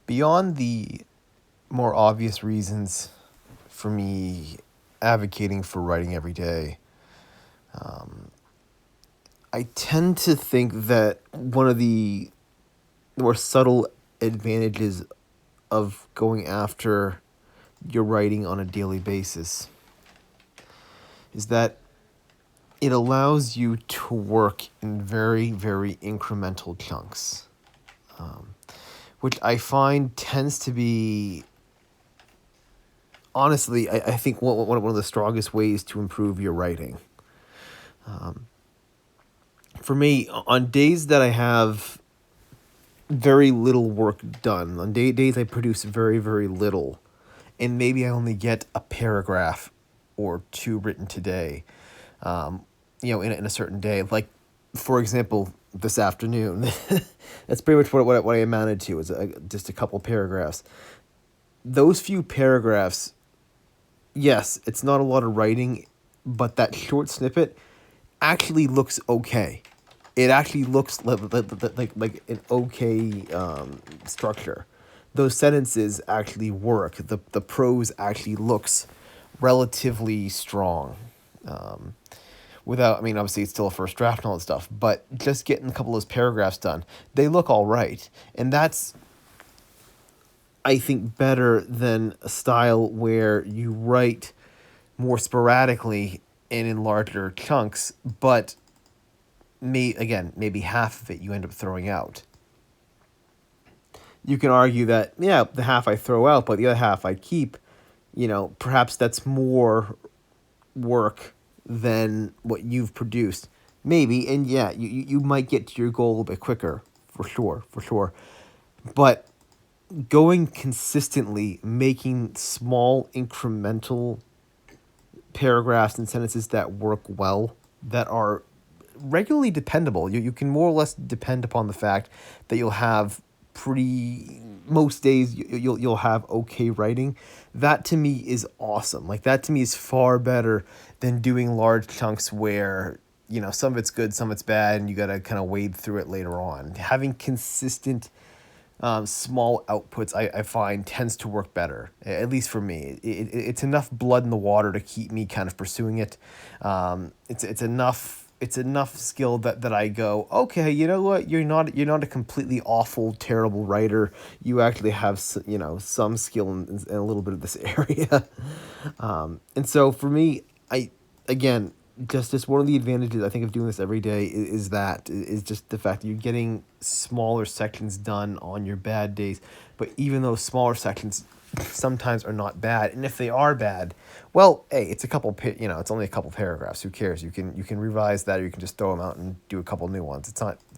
Beyond the more obvious reasons for me advocating for writing every day, um, I tend to think that one of the more subtle advantages of going after your writing on a daily basis is that it allows you to work in very, very incremental chunks, um, which I find tends to be, honestly, I think one of the strongest ways to improve your writing. Um, for me, on days that I have very little work done, on days I produce very, very little, and maybe I only get a paragraph or two written today, um, in a certain day. Like, for example, this afternoon, that's pretty much what I amounted to, is just a couple paragraphs. Those few paragraphs, yes, it's not a lot of writing, but that short snippet actually looks okay. It actually looks like an okay structure. Those sentences actually work. The prose actually looks relatively strong. Um, Without, I mean, obviously it's still a first draft and all that stuff, but just getting a couple of those paragraphs done, they look all right. And that's, I think, better than a style where you write more sporadically and in larger chunks, but maybe half of it you end up throwing out. You can argue that, yeah, the half I throw out, but the other half I keep, perhaps that's more work than what you've produced. Maybe, and yeah, you might get to your goal a bit quicker, for sure. But going consistently, making small incremental paragraphs and sentences that work well, that are regularly dependable. You can more or less depend upon the fact that you'll have pretty most days you'll have okay writing. That to me is awesome. Like, that to me is far better than doing large chunks where some of it's good, some of it's bad, and you got to kind of wade through it later on. Having consistent small outputs, I find, tends to work better, at least for me. It's enough blood in the water to keep me kind of pursuing it. It's enough skill that I go, okay, you know what, you're not a completely awful, terrible writer. You actually have some skill in a little bit of this area. And so for me, again, just one of the advantages I think of doing this every day is just the fact that you're getting smaller sections done on your bad days. But even those smaller sections sometimes are not bad, and if they are bad, well, hey, it's it's only a couple paragraphs. Who cares? You can revise that, or you can just throw them out and do a couple new ones.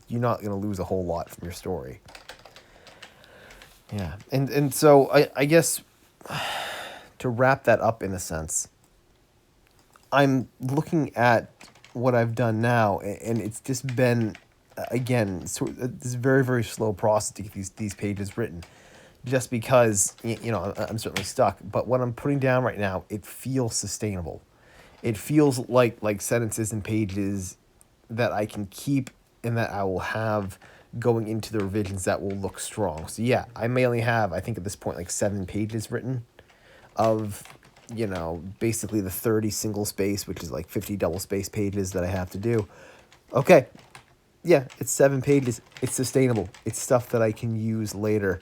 You're not going to lose a whole lot from your story. Yeah, and so I guess, to wrap that up in a sense, I'm looking at what I've done now, and it's just been, again, this very, very slow process to get these pages written, just because I'm certainly stuck. But what I'm putting down right now, it feels sustainable. It feels like sentences and pages that I can keep and that I will have going into the revisions that will look strong. So yeah, I may only have, I think at this point, like 7 pages written of basically the 30 single space, which is like 50 double space pages that I have to do. Okay, yeah, it's 7 pages. It's sustainable. It's stuff that I can use later.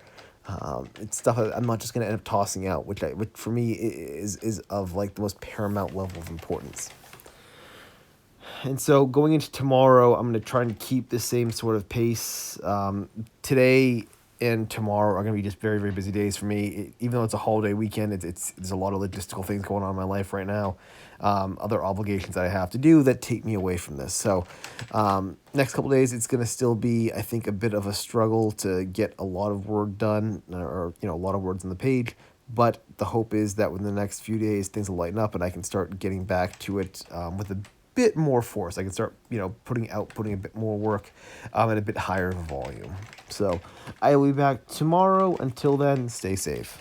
It's stuff I'm not just going to end up tossing out, which for me is of like the most paramount level of importance. And so going into tomorrow, I'm going to try and keep the same sort of pace. Today and tomorrow are going to be just very, very busy days for me. Even though it's a holiday weekend, there's a lot of logistical things going on in my life right now. Other obligations that I have to do that take me away from this. So next couple days, it's going to still be, I think, a bit of a struggle to get a lot of word done, or a lot of words on the page. But the hope is that within the next few days, things will lighten up and I can start getting back to it with a bit more force. I can start, putting a bit more work at a bit higher of a volume. So I will be back tomorrow. Until then, stay safe.